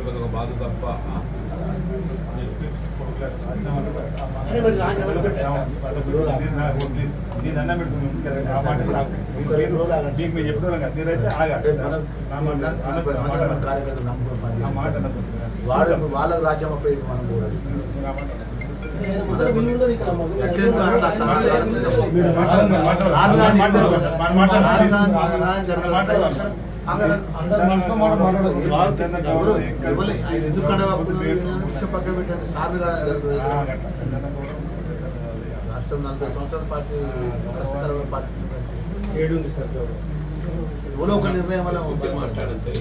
కొంత బాధ తప్ప వాళ్ళ రాజ్యం పక్కన పెట్టండి సార్లుగా రాష్ట్రం 40 సంవత్సరాల పార్టీ కష్టకరమైన పార్టీ ఎవరో ఒక నిర్ణయం వల్ల మాట్లాడంతే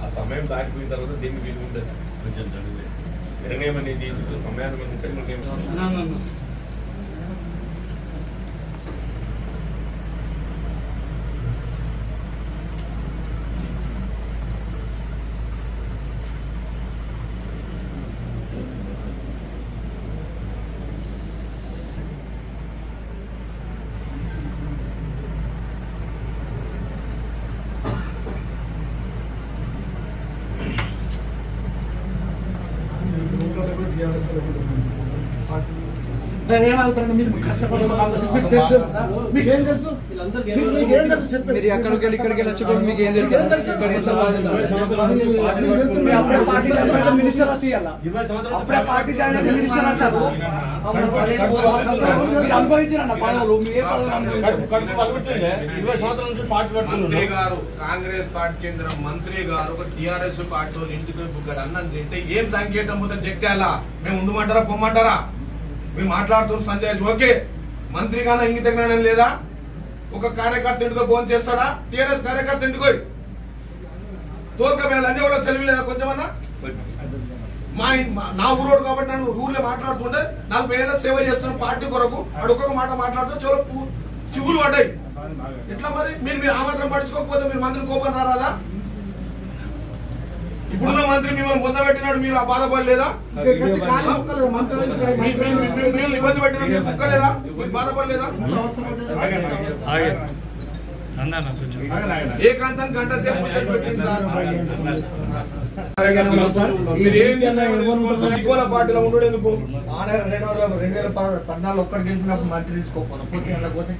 ఆ సమయం దాటిపోయిన తర్వాత దీన్ని విలువ ఉండదు నిర్ణయం అనేది సమయాన్ని ఉంటే మీరు కష్టపడే మీకేం తెలుసు మీరు ఎక్కడికి వెళ్ళి ఇక్కడికి వెళ్ళి మీకు ఏం తెలుసు మినిస్టర్ అప్పుడే పార్టీ మినిస్టర్ వచ్చారు అనుభవించారన్న పదవులు మంత్రి గారు కాంగ్రెస్ పార్టీ చెందిన మంత్రి గారు టిఆర్ఎస్ పార్టీ ఇంటికి అన్నం తింటే ఏం సంకేతం పోతే చెక్కాలా మేము ఉండమంటారా పొమ్మంటారా మీరు మాట్లాడుతున్నారు సంజయ్ ఓకే మంత్రి గానా ఇంగిత జ్ఞానం లేదా ఒక కార్యకర్త ఇంటికి ఫోన్ చేస్తాడా టిఆర్ఎస్ కార్యకర్త ఇంటికి తోలుకపోయినా అన్ని కూడా తెలివి లేదా కొంచెమన్నా నా ఊరోడు కాబట్టి నన్ను ఊర్లో మాట్లాడుతుంటే 40 ఏళ్ళ సేవ చేస్తున్న పార్టీ కొరకు అడుగొక మాట మాట్లాడుతూ చెవులు చివులు పడ్డాయి ఎట్లా మరి మీరు ఆ మాత్రం పడుచుకోకపోతే మీరు మంత్రి కోపం రారాదా ఇప్పుడున్న మంత్రి మిమ్మల్ని పొందబెట్టినాడు మీరు ఆ బాధపడలేదా ఇబ్బంది పెట్టిన మీరు ముక్కలేదా మీరు బాధపడలేదా ఏకాంతం గంట సేపు ముచ్చట పెట్టింది సార్ పార్టీలో ఉండడు ఎందుకు 2014 ఒక్కడికి గెలిచినప్పుడు మంత్రి తీసుకోకపోతే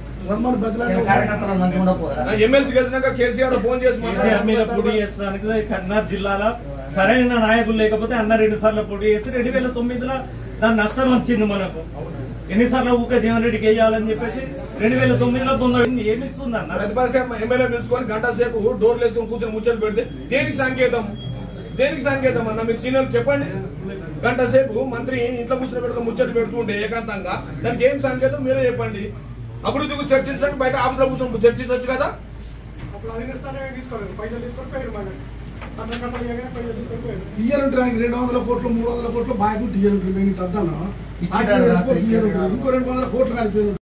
ఎమ్మెల్సీ గెలిచినాక కేసీఆర్ ఫోన్ చేసి పోటీ చేసడానికి కర్నూలు జిల్లాలో సరైన నాయకులు లేకపోతే అన్న 2 సార్లు పోటీ చేసి 2009లో దాని నష్టం వచ్చింది మనకు ఎన్నిసార్లు ఊక జీవన్ రెడ్డికి వేయాలని చెప్పేసి 2009లో పొందండి ఏమిస్తుంది అన్న ప్రతిపక్ష ఎమ్మెల్యే పిలుచుకొని గంట సేపు డోర్లు వేసుకొని కూర్చొని ముచ్చట్లు పెడితే దేనికి సంకేతం అన్న మీరు సీనియర్లు చెప్పండి గంట సేపు మంత్రి ఇంట్లో కూర్చొని పెట్టుకుని ముచ్చట్లు పెడుతూ ఉంటే ఏకాంతంగా దానికి ఏం సంకేతం మీరే చెప్పండి అభివృద్ధి గురించి చర్చించడానికి బయట ఆఫీసులో కూర్చొని చర్చించవచ్చు కదా టీఎల్ 200 కోట్లు 300 కోట్లు బాగా టీఎల్ ఇంకో 200 కోట్లు కలిపి